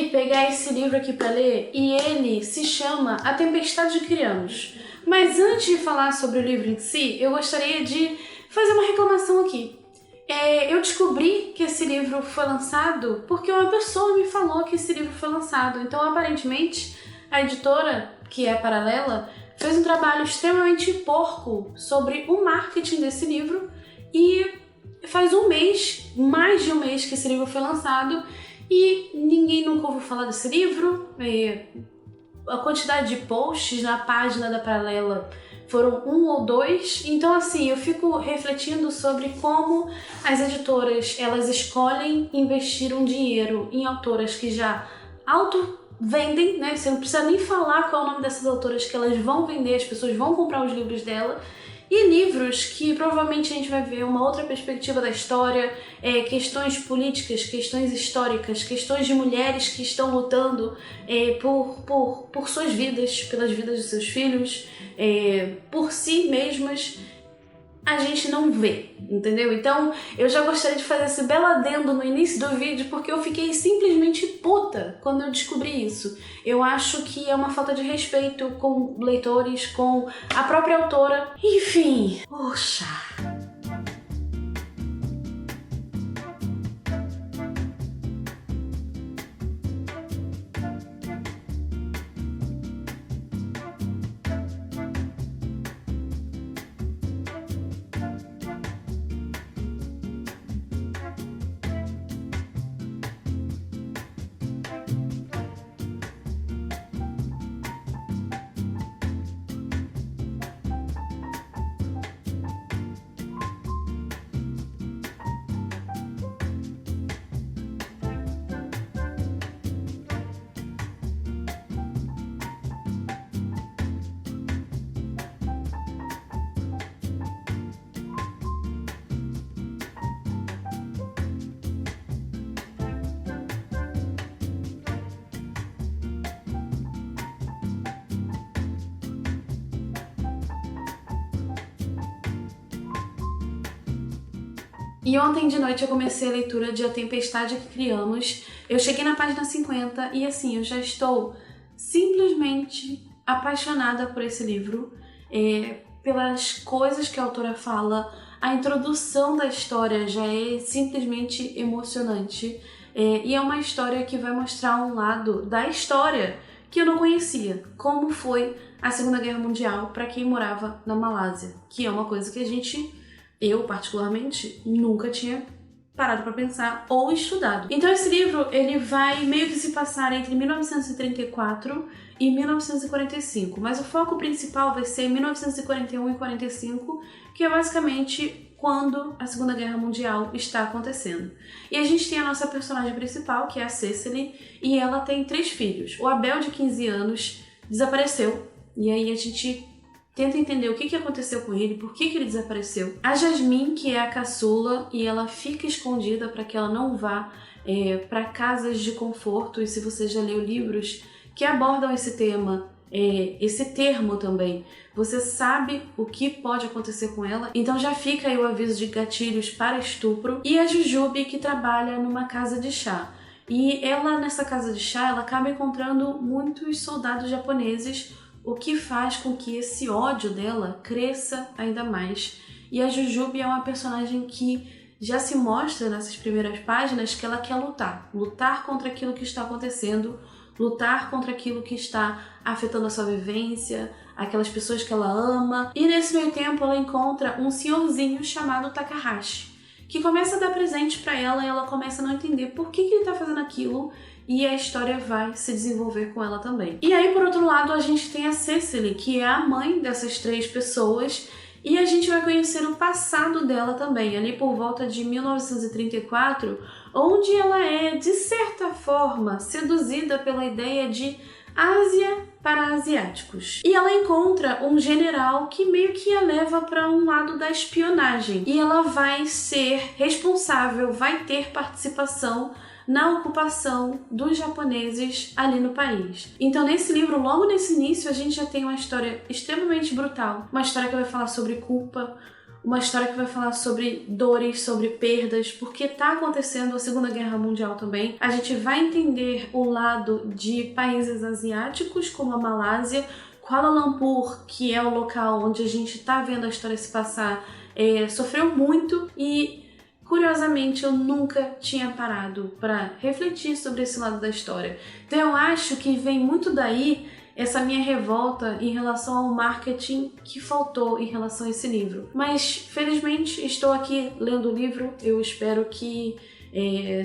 decidi pegar esse livro aqui para ler e ele se chama A Tempestade de Criamos. Mas antes de falar sobre o livro em si, eu gostaria de fazer uma reclamação aqui. Eu descobri que esse livro foi lançado porque uma pessoa me falou que esse livro foi lançado. Então, aparentemente, a editora, que é Paralela, fez um trabalho extremamente porco sobre o marketing desse livro e faz um mês, mais de um mês que esse livro foi lançado e ninguém nunca ouviu falar desse livro. A quantidade de posts na página da Paralela foram 1 ou 2. Então, assim, eu fico refletindo sobre como as editoras, elas escolhem investir um dinheiro em autoras que já auto-vendem, né? Você não precisa nem falar qual é o nome dessas autoras que elas vão vender, as pessoas vão comprar os livros dela. E livros que provavelmente a gente vai ver uma outra perspectiva da história, questões políticas, questões históricas, questões de mulheres que estão lutando por suas vidas, pelas vidas dos seus filhos, por si mesmas, a gente não vê, entendeu? Então eu já gostaria de fazer esse belo adendo no início do vídeo porque eu fiquei simplesmente puta quando eu descobri isso. Eu acho que é uma falta de respeito com leitores, com a própria autora, enfim, poxa. E ontem de noite eu comecei a leitura de A Tempestade que Criamos. Eu cheguei na página 50 e assim, eu já estou simplesmente apaixonada por esse livro, pelas coisas que a autora fala. A introdução da história já é simplesmente emocionante. E é uma história que vai mostrar um lado da história que eu não conhecia, como foi a Segunda Guerra Mundial para quem morava na Malásia, que é uma coisa que eu particularmente nunca tinha parado para pensar ou estudado. Então esse livro ele vai meio que se passar entre 1934 e 1945, mas o foco principal vai ser 1941 e 45, que é basicamente quando a Segunda Guerra Mundial está acontecendo. E a gente tem a nossa personagem principal, que é a Cecily, e ela tem 3 filhos. O Abel, de 15 anos, desapareceu, e aí a gente tenta entender o que aconteceu com ele, por que ele desapareceu. A Jasmine, que é a caçula, e ela fica escondida para que ela não vá para casas de conforto, e se você já leu livros que abordam esse tema, esse termo também, você sabe o que pode acontecer com ela, então já fica aí o aviso de gatilhos para estupro. E a Jujube, que trabalha numa casa de chá, e ela nessa casa de chá, ela acaba encontrando muitos soldados japoneses, o que faz com que esse ódio dela cresça ainda mais. E a Jujube é uma personagem que já se mostra nessas primeiras páginas que ela quer lutar contra aquilo que está acontecendo, lutar contra aquilo que está afetando a sua vivência, aquelas pessoas que ela ama. E nesse meio tempo ela encontra um senhorzinho chamado Takahashi, que começa a dar presente para ela e ela começa a não entender por que ele está fazendo aquilo, e a história vai se desenvolver com ela também. E aí, por outro lado, a gente tem a Cecily, que é a mãe dessas 3 pessoas, e a gente vai conhecer o passado dela também, ali por volta de 1934, onde ela é, de certa forma, seduzida pela ideia de Ásia para asiáticos. E ela encontra um general que meio que a leva para um lado da espionagem. E ela vai ser responsável, vai ter participação na ocupação dos japoneses ali no país. Então nesse livro, logo nesse início, a gente já tem uma história extremamente brutal, uma história que vai falar sobre culpa, uma história que vai falar sobre dores, sobre perdas, porque está acontecendo a Segunda Guerra Mundial também. A gente vai entender o lado de países asiáticos, como a Malásia, Kuala Lumpur, que é o local onde a gente está vendo a história se passar, sofreu muito e, curiosamente, eu nunca tinha parado para refletir sobre esse lado da história. Então eu acho que vem muito daí essa minha revolta em relação ao marketing que faltou em relação a esse livro. Mas, felizmente, estou aqui lendo o livro. Eu espero que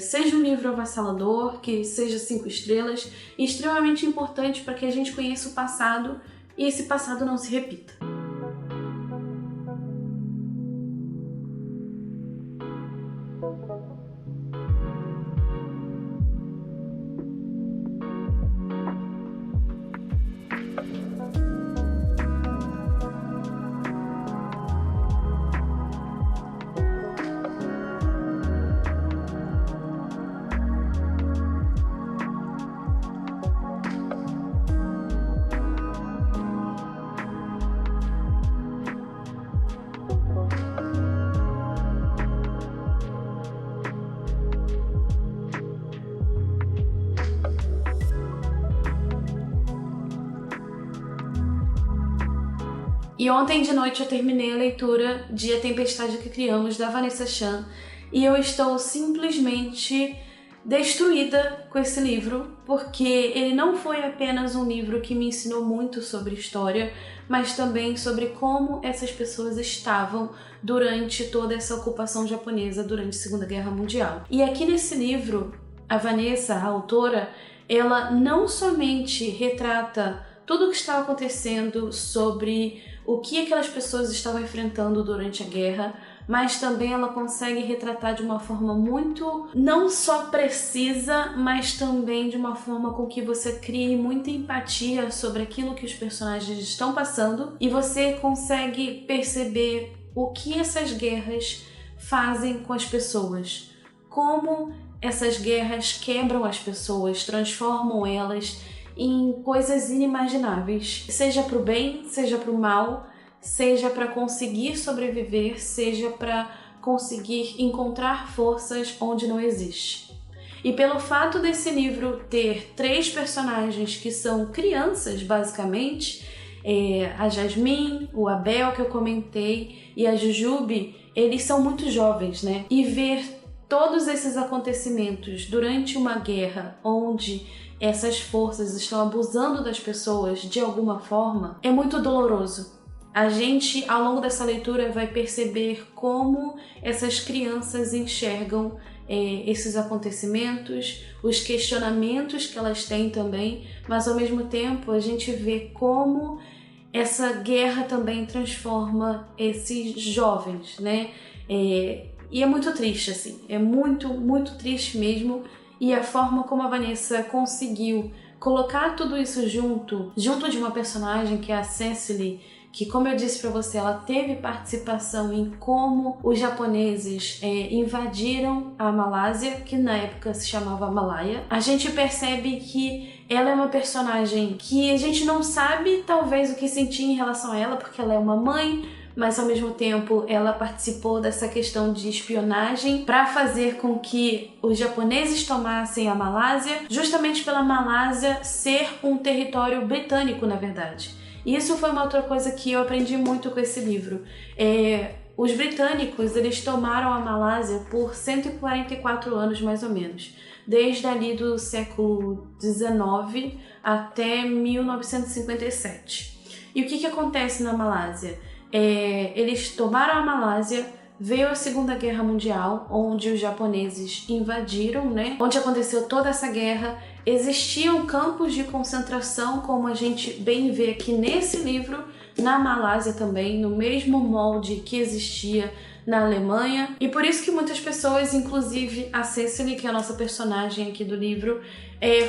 seja um livro avassalador, que seja 5 estrelas, e extremamente importante para que a gente conheça o passado e esse passado não se repita. E ontem de noite eu terminei a leitura de A Tempestade que Criamos, da Vanessa Chan, e eu estou simplesmente destruída com esse livro, porque ele não foi apenas um livro que me ensinou muito sobre história, mas também sobre como essas pessoas estavam durante toda essa ocupação japonesa durante a Segunda Guerra Mundial. E aqui nesse livro, a Vanessa, a autora, ela não somente retrata tudo o que estava acontecendo sobre o que aquelas pessoas estavam enfrentando durante a guerra, mas também ela consegue retratar de uma forma muito, não só precisa, mas também de uma forma com que você crie muita empatia sobre aquilo que os personagens estão passando e você consegue perceber o que essas guerras fazem com as pessoas, como essas guerras quebram as pessoas, transformam elas em coisas inimagináveis, seja para o bem, seja para o mal, seja para conseguir sobreviver, seja para conseguir encontrar forças onde não existe. E pelo fato desse livro ter 3 personagens que são crianças, basicamente, a Jasmine, o Abel, que eu comentei, e a Jujube, eles são muito jovens, né? E ver todos esses acontecimentos durante uma guerra onde essas forças estão abusando das pessoas de alguma forma é muito doloroso. A gente, ao longo dessa leitura, vai perceber como essas crianças enxergam esses acontecimentos, os questionamentos que elas têm também, mas ao mesmo tempo a gente vê como essa guerra também transforma esses jovens, né? E é muito triste, assim, é muito, muito triste mesmo. E a forma como a Vanessa conseguiu colocar tudo isso junto de uma personagem que é a Cecily, que, como eu disse pra você, ela teve participação em como os japoneses invadiram a Malásia, que na época se chamava Malaya. A gente percebe que ela é uma personagem que a gente não sabe, talvez, o que sentir em relação a ela, porque ela é uma mãe, mas ao mesmo tempo ela participou dessa questão de espionagem para fazer com que os japoneses tomassem a Malásia, justamente pela Malásia ser um território britânico, na verdade. E isso foi uma outra coisa que eu aprendi muito com esse livro. Os britânicos, eles tomaram a Malásia por 144 anos, mais ou menos, desde ali do século XIX até 1957. E o que acontece na Malásia? Eles tomaram a Malásia, veio a Segunda Guerra Mundial, onde os japoneses invadiram, né? Onde aconteceu toda essa guerra. Existiam campos de concentração, como a gente bem vê aqui nesse livro, na Malásia também, no mesmo molde que existia na Alemanha. E por isso que muitas pessoas, inclusive a Cecily, que é a nossa personagem aqui do livro,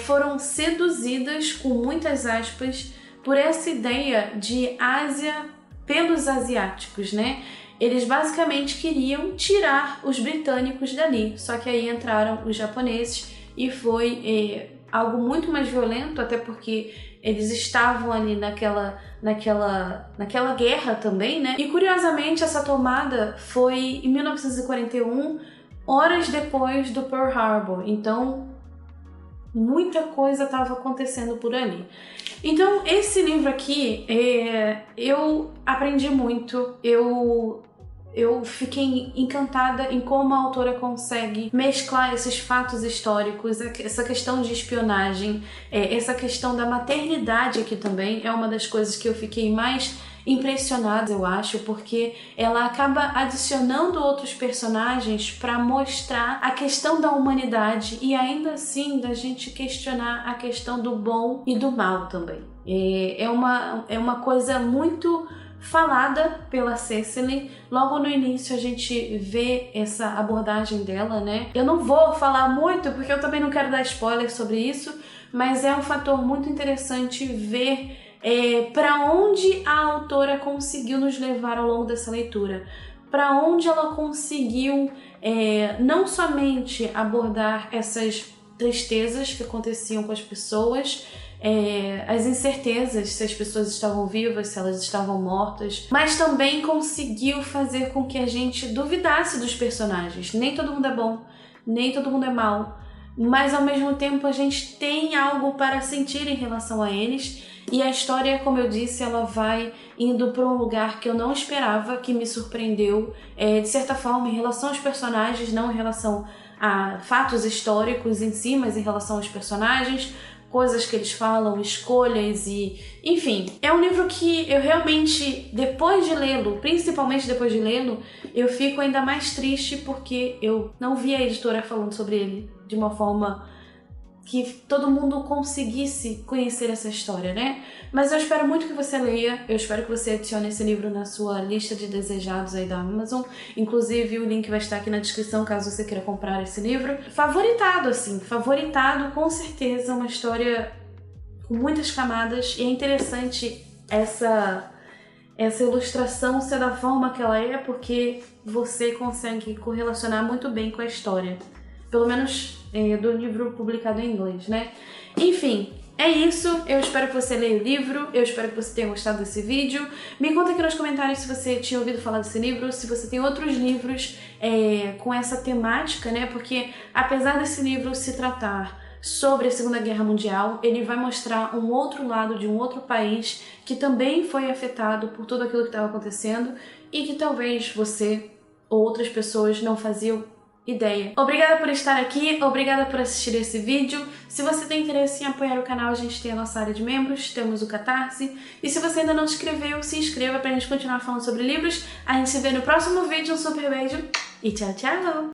foram seduzidas, com muitas aspas, por essa ideia de Ásia pelos asiáticos, né? Eles basicamente queriam tirar os britânicos dali, só que aí entraram os japoneses e foi algo muito mais violento, até porque eles estavam ali naquela guerra também, né? E curiosamente essa tomada foi em 1941, horas depois do Pearl Harbor. Então muita coisa estava acontecendo por ali. Então esse livro aqui, eu aprendi muito, eu fiquei encantada em como a autora consegue mesclar esses fatos históricos, essa questão de espionagem, essa questão da maternidade aqui também é uma das coisas que eu fiquei mais impressionada, eu acho, porque ela acaba adicionando outros personagens para mostrar a questão da humanidade e ainda assim da gente questionar a questão do bom e do mal também. É uma coisa muito falada pela Cicely. Logo no início a gente vê essa abordagem dela, né? Eu não vou falar muito porque eu também não quero dar spoiler sobre isso, mas é um fator muito interessante ver para onde a autora conseguiu nos levar ao longo dessa leitura, para onde ela conseguiu não somente abordar essas tristezas que aconteciam com as pessoas, as incertezas se as pessoas estavam vivas, se elas estavam mortas, mas também conseguiu fazer com que a gente duvidasse dos personagens. Nem todo mundo é bom, nem todo mundo é mau, mas ao mesmo tempo a gente tem algo para sentir em relação a eles. E a história, como eu disse, ela vai indo para um lugar que eu não esperava, que me surpreendeu, de certa forma, em relação aos personagens, não em relação a fatos históricos em si, mas em relação aos personagens, coisas que eles falam, escolhas e... Enfim, é um livro que eu realmente, depois de lê-lo, principalmente depois de lê-lo, eu fico ainda mais triste porque eu não vi a editora falando sobre ele de uma forma que todo mundo conseguisse conhecer essa história, né? Mas eu espero muito que você leia, eu espero que você adicione esse livro na sua lista de desejados aí da Amazon. Inclusive o link vai estar aqui na descrição caso você queira comprar esse livro. Favoritado, assim, favoritado com certeza, uma história com muitas camadas e é interessante essa ilustração ser da forma que ela é porque você consegue correlacionar muito bem com a história. Pelo menos do livro publicado em inglês, né? Enfim, é isso. Eu espero que você leia o livro, eu espero que você tenha gostado desse vídeo. Me conta aqui nos comentários se você tinha ouvido falar desse livro, se você tem outros livros com essa temática, né? Porque apesar desse livro se tratar sobre a Segunda Guerra Mundial, ele vai mostrar um outro lado de um outro país que também foi afetado por tudo aquilo que estava acontecendo e que talvez você ou outras pessoas não faziam ideia. Obrigada por estar aqui, obrigada por assistir esse vídeo. Se você tem interesse em apoiar o canal, a gente tem a nossa área de membros, temos o Catarse. E se você ainda não se inscreveu, se inscreva pra gente continuar falando sobre livros. A gente se vê no próximo vídeo, um super beijo e tchau, tchau!